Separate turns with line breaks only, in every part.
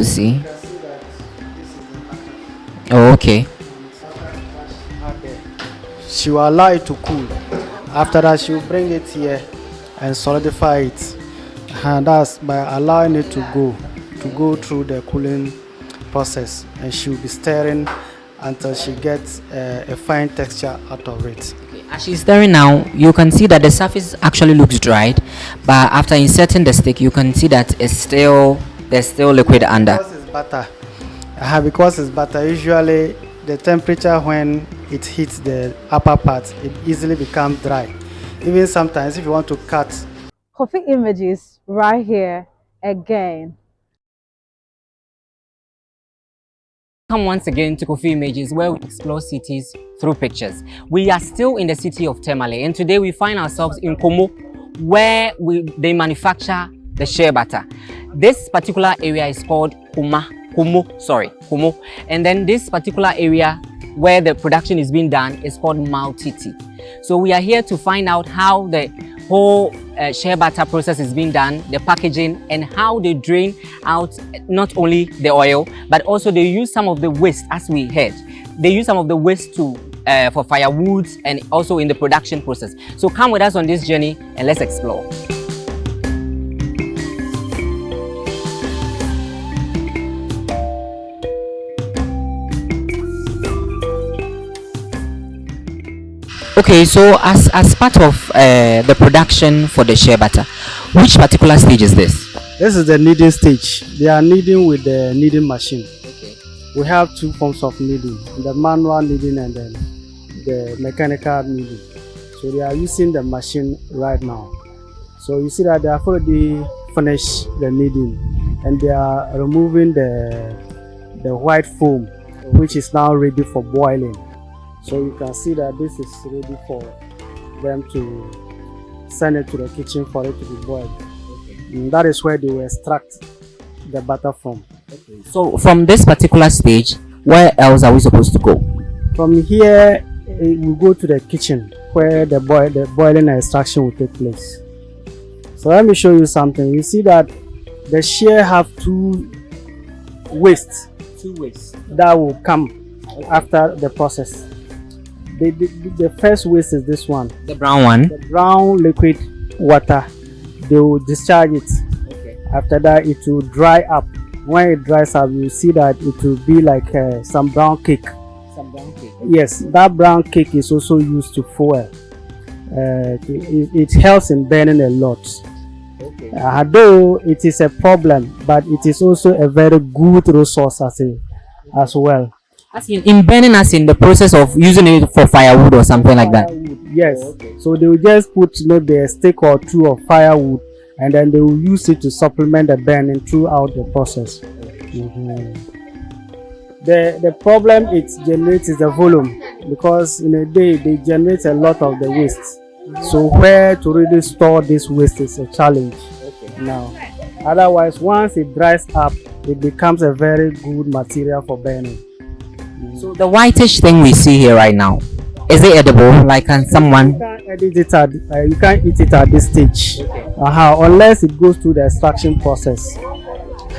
to see.
You can see that this is the pattern.
Oh, okay.
She will allow it to cool. After that, she will bring it here and solidify it. And that's by allowing it to go through the cooling process. And she will be stirring until she gets a fine texture out of it.
As she's stirring now, you can see that the surface actually looks dried, but after inserting the stick, you can see that there's still liquid under.
Because it's butter. Because it's butter, usually the temperature when it hits the upper part, it easily becomes dry. Even sometimes if you want to cut.
Coffee images right here again.
Welcome once again to Coffee Images, where we explore cities through pictures. We are still in the city of Tamale, and today we find ourselves in Kumo, where they manufacture the shea butter. This particular area is called Kumo. And then this particular area where the production is being done is called Maltiti. So we are here to find out how the whole shea butter process is being done, the packaging, and how they drain out not only the oil, but also they use some of the waste, as we heard. They use some of the waste for firewood and also in the production process. So come with us on this journey and let's explore. Okay, so as part of the production for the shea butter, which particular stage is this?
This is the kneading stage. They are kneading with the kneading machine. Okay. We have two forms of kneading, the manual kneading and then the mechanical kneading. So they are using the machine right now. So you see that they have already finished the kneading and they are removing the white foam, which is now ready for boiling. So you can see that this is ready for them to send it to the kitchen for it to be boiled. Okay. And that is where they will extract the butter from.
Okay. So from this particular stage, where else are we supposed to go?
From here, we go to the kitchen where the boiling and extraction will take place. So let me show you something. You see that the shea have two wastes that will come after the process. The first waste is this one.
The brown one?
The brown liquid water. They will discharge it. Okay. After that, it will dry up. When it dries up, you see that it will be like some brown cake.
Some brown cake?
Yes, that brown cake is also used to fuel. It helps in burning a lot. Okay. Although it is a problem, but it is also a very good resource as well.
As in burning, as in the process of using it for firewood or something like that?
Yes. Oh, okay. So they will just put maybe a stick or two of firewood and then they will use it to supplement the burning throughout the process. The problem it generates is the volume, because in a day they generate a lot of the waste. So where to really store this waste is a challenge now. Otherwise, once it dries up, it becomes a very good material for burning.
So the whitish thing we see here right now, is it edible? Like, can someone?
You can't edit it you can't eat it at this stage, unless it goes through the extraction process.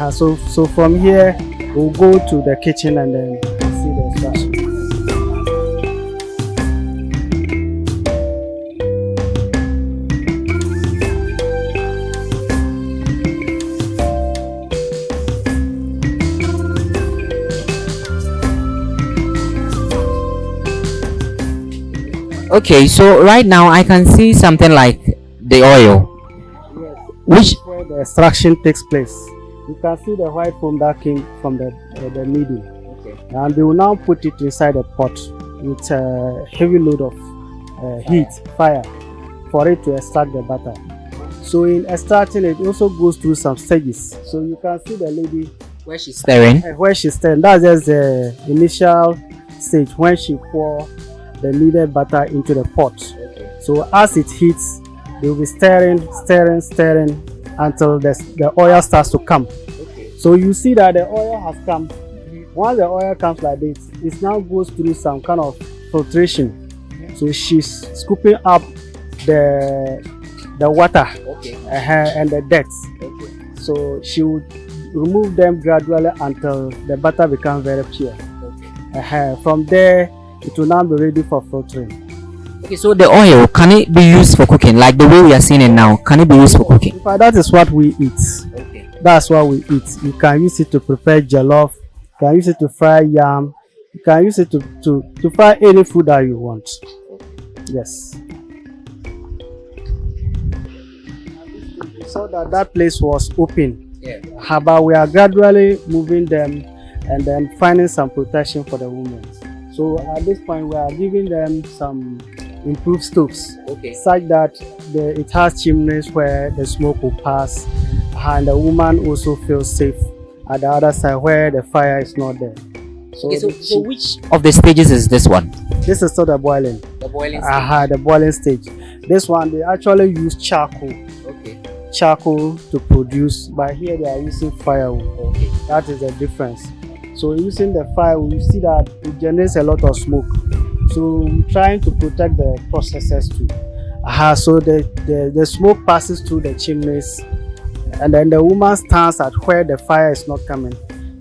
So from here we'll go to the kitchen and then see the extraction.
Okay, so right now I can see something like the oil.
Yes.
Which
where the extraction takes place. You can see the white foam that came from the kneading. Okay. And they will now put it inside a pot with a heavy load of fire, for it to extract the butter. So in extracting it also goes through some stages. So you can see the lady
where she's stirring.
That's just the initial stage when she pour the kneaded butter into the pot. Okay. So as it heats, they will be stirring until the oil starts to come. Okay. So you see that the oil has come. Once the oil comes like this, it now goes through some kind of filtration. So she's scooping up the water and the dirt. Okay. So she would remove them gradually until the butter becomes very pure.
Okay.
From there, it will now be ready for filtering.
Okay, so the oil, can it be used for cooking? Like the way we are seeing it now, can it be used for cooking?
In fact, that is what we eat.
Okay.
That's what we eat. You can use it to prepare jollof. You can use it to fry yam. You can use it to fry any food that you want. Yes. So that place was open.
Yeah.
But we are gradually moving them and then finding some protection for the women. So at this point, we are giving them some improved stoves,
Okay.
such that it has chimneys where the smoke will pass, and the woman also feels safe at the other side where the fire is not there. So,
Okay, so which of the stages is this one?
this is still the boiling.
The boiling stage.
The boiling stage. This one they actually use charcoal.
Okay.
Charcoal to produce, but here they are using firewood.
Okay.
That is the difference. So using the firewood, you see that it generates a lot of smoke. So we're trying to protect the processes too. So the smoke passes through the chimneys, and then the woman stands at where the fire is not coming.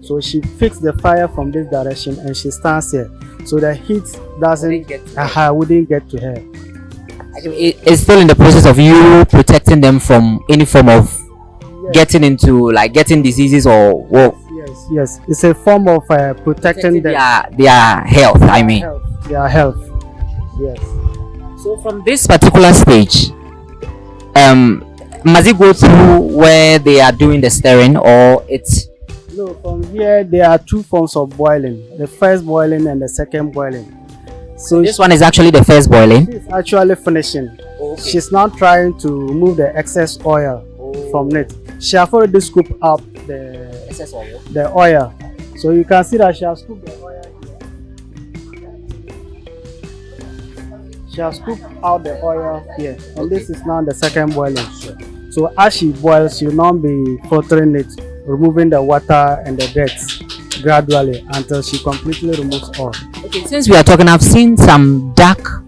So she fixes the fire from this direction and she stands here. So the heat wouldn't get to her.
It's still in the process of you protecting them from any form of getting diseases or what?
Yes. It's a form of protecting
their health. I mean,
their health. Yes.
So from this particular stage, must it go through where they are doing the stirring, or it's?
No, from here there are two forms of boiling: the first boiling and the second boiling. So
this one is actually the first boiling.
She's actually finishing. Okay. She's not trying to remove the excess oil from it. She has already scooped up the
excess oil.
The oil. So you can see that she has scooped the oil here. She has scooped out the oil here, and this is now the second boiling. So as she boils, she will now be filtering it, removing the water and the dirt gradually until she completely removes all.
Okay, since we are talking, I've seen some dark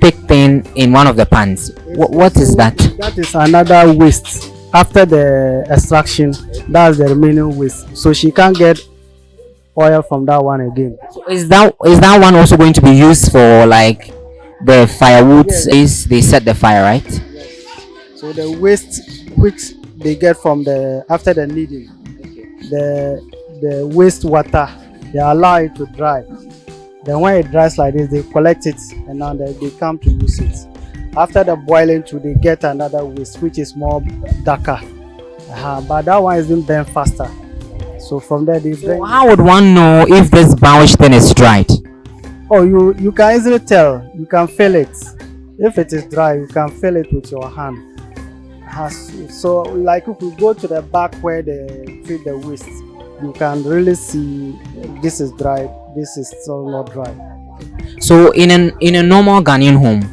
thick thing in one of the pans. What is that?
That is another waste. After the extraction, that's the remaining waste. So she can't get oil from that one again.
So is that one also going to be used for like the firewood? Yes. They set the fire, right?
Yes. So the waste which they get from after the kneading, the waste water, they allow it to dry. Then when it dries like this, they collect it and now they come to use it. After the boiling too, they get another waste which is more darker, but that one is being burned faster. So from there they
So how would one know if this brownish thing is dried?
Oh, you can easily tell. You can feel it. If it is dry, you can feel it with your hand. So like if you go to the back where they treat the waste, you can really see this is dry, this is still not dry.
So in a normal Ghanaian home,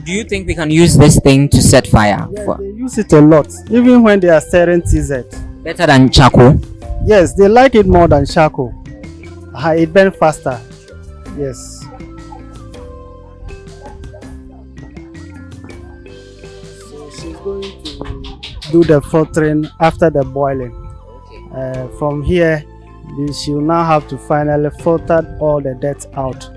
do you think we can use this thing to set fire?
Yeah, they use it a lot, even when they are stirring TZ.
Better than charcoal?
Yes, they like it more than charcoal. It burns faster. Yes. So she's going to do the filtering after the boiling. From here, she will now have to finally filter all the dirt out.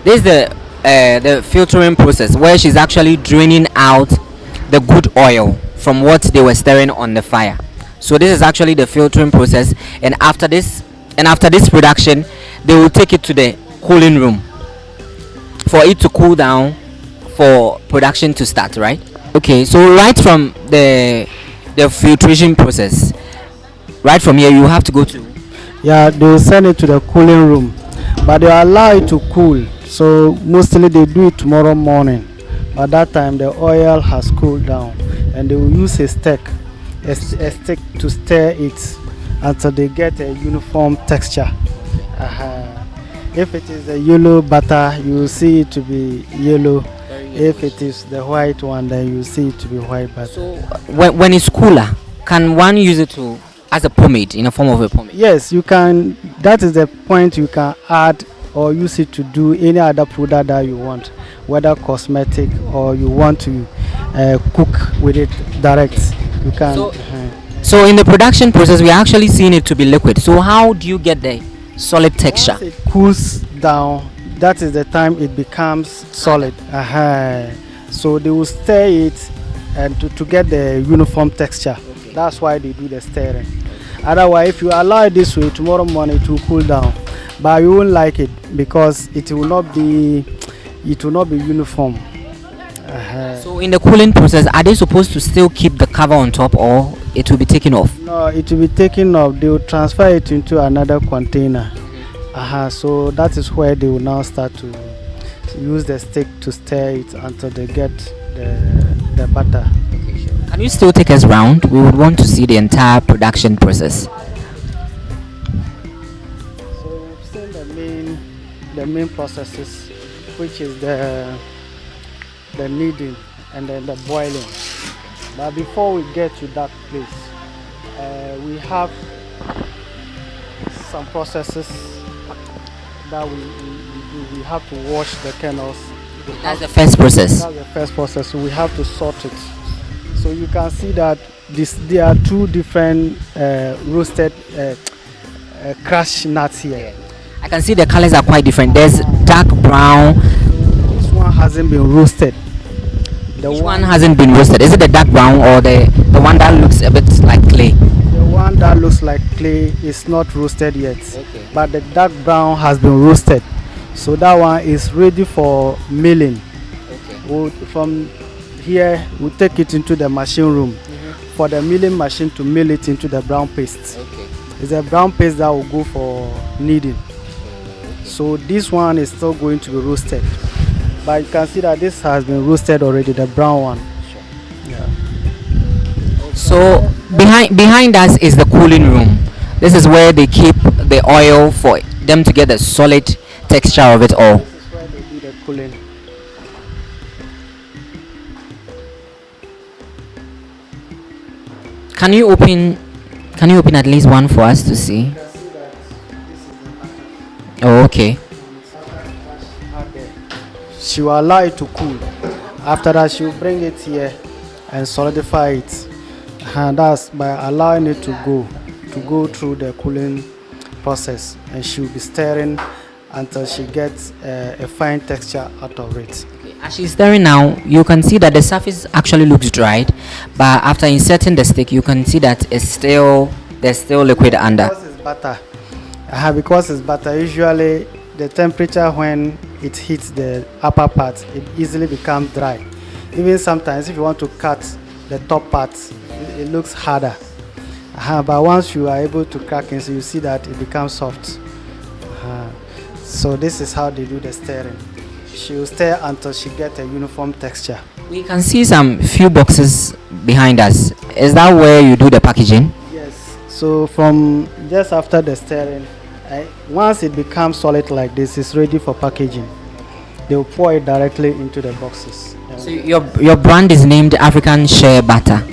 This is the filtering process where she's actually draining out the good oil from what they were stirring on the fire. So this is actually the filtering process, and after this production, they will take it to the cooling room for it to cool down for production to start, right? Okay, so right from the filtration process, right from here you have to go to.
Yeah, they will send it to the cooling room, but they allow it to cool. So mostly they do it tomorrow morning. By that time the oil has cooled down, and they will use a stick to stir it until they get a uniform texture. If it is a yellow butter, you will see it to be yellow. If it is the white one, then you see it to be white butter.
So when it's cooler, can one use it as a pomade, in a form of a pomade?
Yes, you can. That is the point. You can add or use it to do any other product that you want, whether cosmetic or you want to cook with it direct. You can.
So, so in the production process, we're actually seeing it to be liquid. So how do you get the solid texture?
Once it cools down, that is the time it becomes solid. So they will stir it and to get the uniform texture. That's why they do the stirring. Otherwise, if you allow it this way, tomorrow morning it will cool down, but you won't like it because it will not be uniform.
So in the cooling process, are they supposed to still keep the cover on top, or it will be taken off?
No, it will be taken off. They will transfer it into another container. So that is where they will now start to use the stick to stir it until they get the butter.
Can you still take us round? We would want to see the entire production process.
So we've seen the main processes, which is the kneading and then the boiling. But before we get to that place, we have some processes that we do. We have to wash the kernels.
That's the first process.
That's the first process. So we have to sort it. So you can see that there are two different roasted crushed nuts here.
I can see the colors are quite different. There's dark brown.
This one hasn't been roasted.
Which one hasn't been roasted? Is it the dark brown or the one that looks a bit like clay?
The one that looks like clay is not roasted yet. Okay. But the dark brown has been roasted. So that one is ready for milling. Okay. From here, we'll take it into the machine room for the milling machine to mill it into the brown paste. Okay. It's a brown paste that will go for kneading. So this one is still going to be roasted. But you can see that this has been roasted already, the brown one. Sure. Yeah.
So behind us is the cooling room. This is where they keep the oil for them to get the solid texture of it all.
This is where they do the cooling.
Can you open at least one for us to see? Oh, okay.
She will allow it to cool. After that, she will bring it here and solidify it. And that's by allowing it to go through the cooling process. And she will be stirring until she gets a fine texture out of it.
As she's stirring now, you can see that the surface actually looks dried, but after inserting the stick, you can see that there's still liquid under.
Because it's butter. Because it's butter, usually the temperature when it hits the upper part, it easily becomes dry. Even sometimes if you want to cut the top part, it looks harder. But once you are able to crack it, so you see that it becomes soft. So this is how they do the stirring. She will stir until she gets a uniform texture.
We can see some few boxes behind us. Is that where you do the packaging?
Yes. So from just after the stirring, once it becomes solid like this, it's ready for packaging. They will pour it directly into the boxes.
So your brand is named African SheaButter.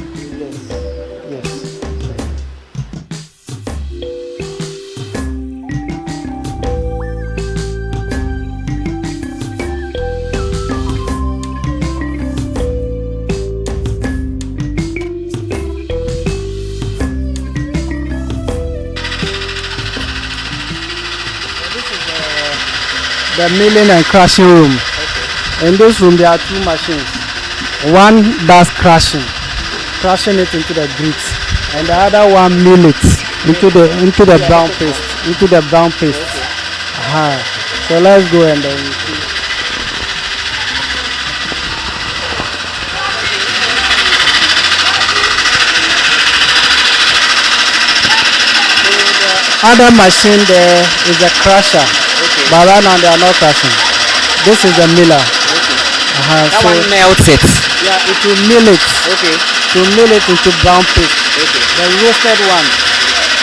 The milling and crushing room. Okay. In this room there are two machines. One does crushing it into the grits, and the other one mill it into the brown paste. Okay. So let's go and then we see. Other machine there is a crusher. Okay. But right now they are not crushing. This is the miller. Okay.
That one melts it.
Yeah, it will mill it. Okay. To mill it into brown paste. Okay. The roasted one,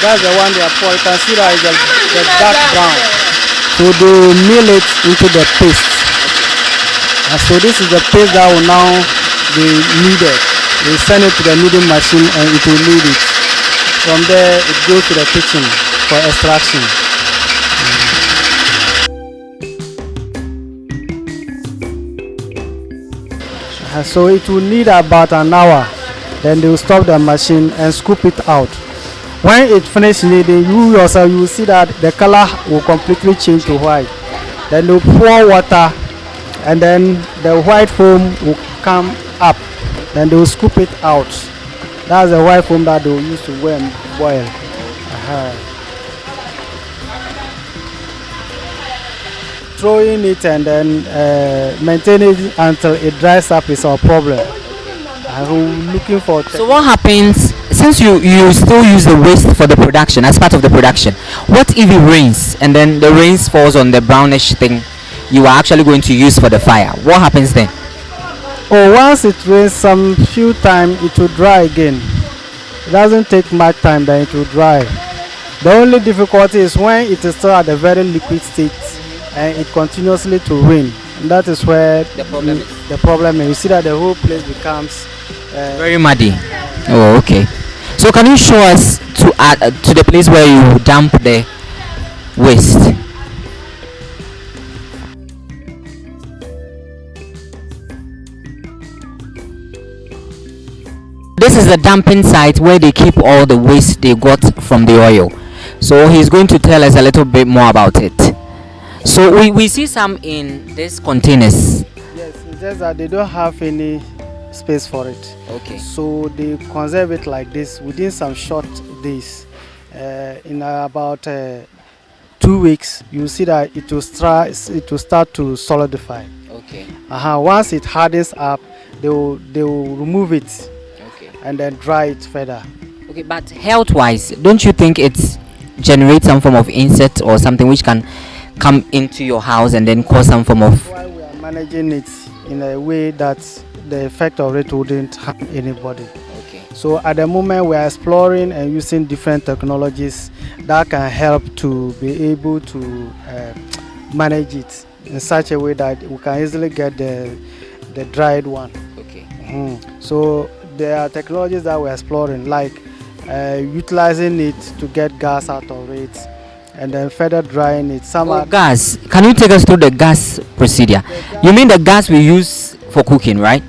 that's the one they are pouring. You can see that is the dark brown. So they mill it into the paste. Okay. And so this is the paste that will now be kneaded. They send it to the kneading machine and it will knead it. From there it goes to the kitchen for extraction. So it will need about an hour. Then they will stop the machine and scoop it out. When it finishes kneading, you yourself you will see that the color will completely change to white. Then they pour water, and then the white foam will come up. Then they will scoop it out. That's the white foam that they will use to boil. Throwing it and then maintaining it until it dries up is our problem. I'm looking for.
So what happens since you still use the waste for the production as part of the production? What if it rains and then the rain falls on the brownish thing you are actually going to use for the fire? What happens then?
Oh, once it rains some few time, it will dry again. It doesn't take much time, then it will dry. The only difficulty is when it is still at a very liquid state and it continuously to rain. And that is where the problem is. You see that the whole place becomes
very muddy. Oh, okay. So can you show us to the place where you dump the waste? This is the dumping site where they keep all the waste they got from the oil. So he's going to tell us a little bit more about it. So we see some in these containers.
Yes, it's just that they don't have any space for it.
Okay.
So they conserve it like this within some short days. In about 2 weeks, you see that it will start to solidify.
Okay.
Once it hardens up, they will remove it.
Okay.
And then dry it further.
Okay, but health-wise, don't you think it generates some form of insect or something which can come into your house and then cause some form of?
That's why we are managing it in a way that the effect of it wouldn't harm anybody.
Okay.
So at the moment we are exploring and using different technologies that can help to be able to manage it in such a way that we can easily get the dried one.
Okay.
So there are technologies that we're exploring, like utilizing it to get gas out of it and then further drying it.
Gas. Can you take us through the gas procedure? You mean the gas we use for cooking, right?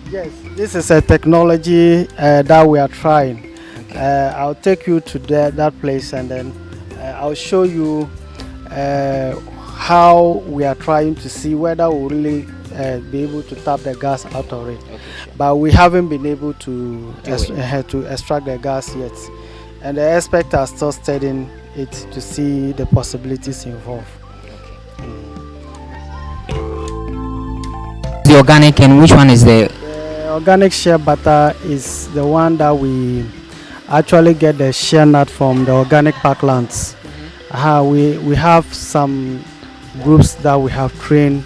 Yes, this is a technology that we are trying. Okay. I'll take you to that place and then I'll show you how we are trying to see whether we'll really be able to tap the gas out of it. Okay, sure. But we haven't been able to extract the gas yet. And the experts are still studying it to see the possibilities involved.
The organic, and which one is the
organic shea butter is the one that we actually get the shea nut from the organic parklands. We have some groups that we have trained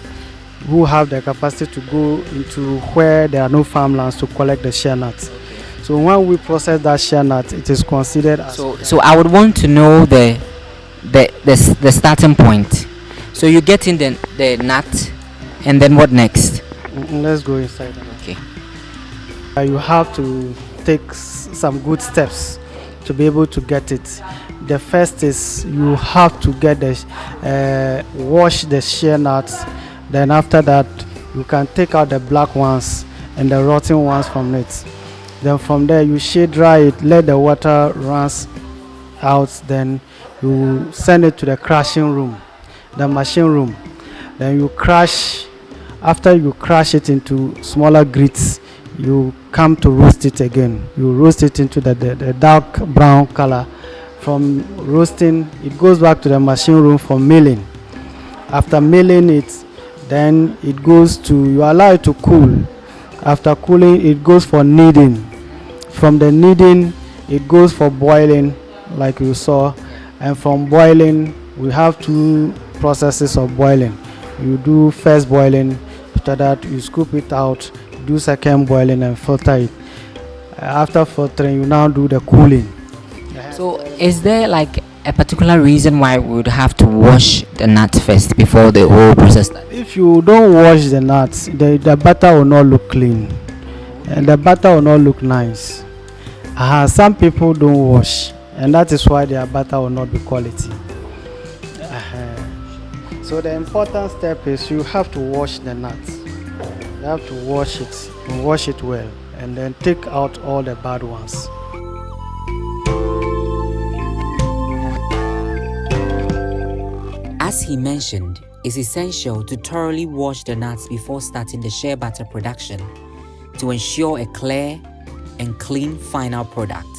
who have the capacity to go into where there are no farmlands to collect the shea nuts. So when we process that shea nut, it is considered as.
So I would want to know the starting point. So you get in the nut, and then what next?
Let's go inside.
Okay.
You have to take some good steps to be able to get it. The first is you have to get wash the shea nuts. Then after that, you can take out the black ones and the rotten ones from it. Then from there, you shade dry it, let the water runs out. Then you send it to the crushing room, the machine room. Then you crush. After you crush it into smaller grits, you come to roast it again. You roast it into the dark brown color. From roasting, it goes back to the machine room for milling. After milling it, then it goes to, you allow it to cool. After cooling, it goes for kneading. From the kneading, it goes for boiling, like you saw. And from boiling, we have two processes of boiling. You do first boiling, after that you scoop it out, do second boiling and filter it. After filtering, you now do the cooling.
So is there like a particular reason why we would have to wash the nuts first before the whole process starts?
If you don't wash the nuts, the butter will not look clean and the butter will not look nice. Some people don't wash, and that is why their butter will not be quality. So the important step is you have to wash the nuts. You have to wash it and wash it well, and then take out all the bad ones.
As he mentioned, it's essential to thoroughly wash the nuts before starting the shea butter production to ensure a clear and clean final product.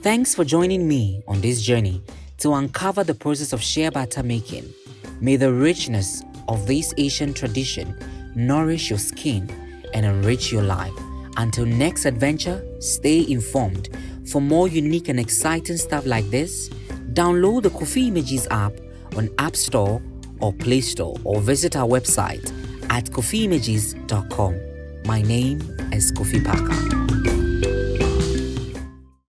Thanks for joining me on this journey to uncover the process of shea butter making. May the richness of this Asian tradition nourish your skin and enrich your life. Until next adventure, stay informed. For more unique and exciting stuff like this, download the Coffee Images app on App Store or Play Store, or visit our website at coffeeimages.com. My name is Kofi Parker.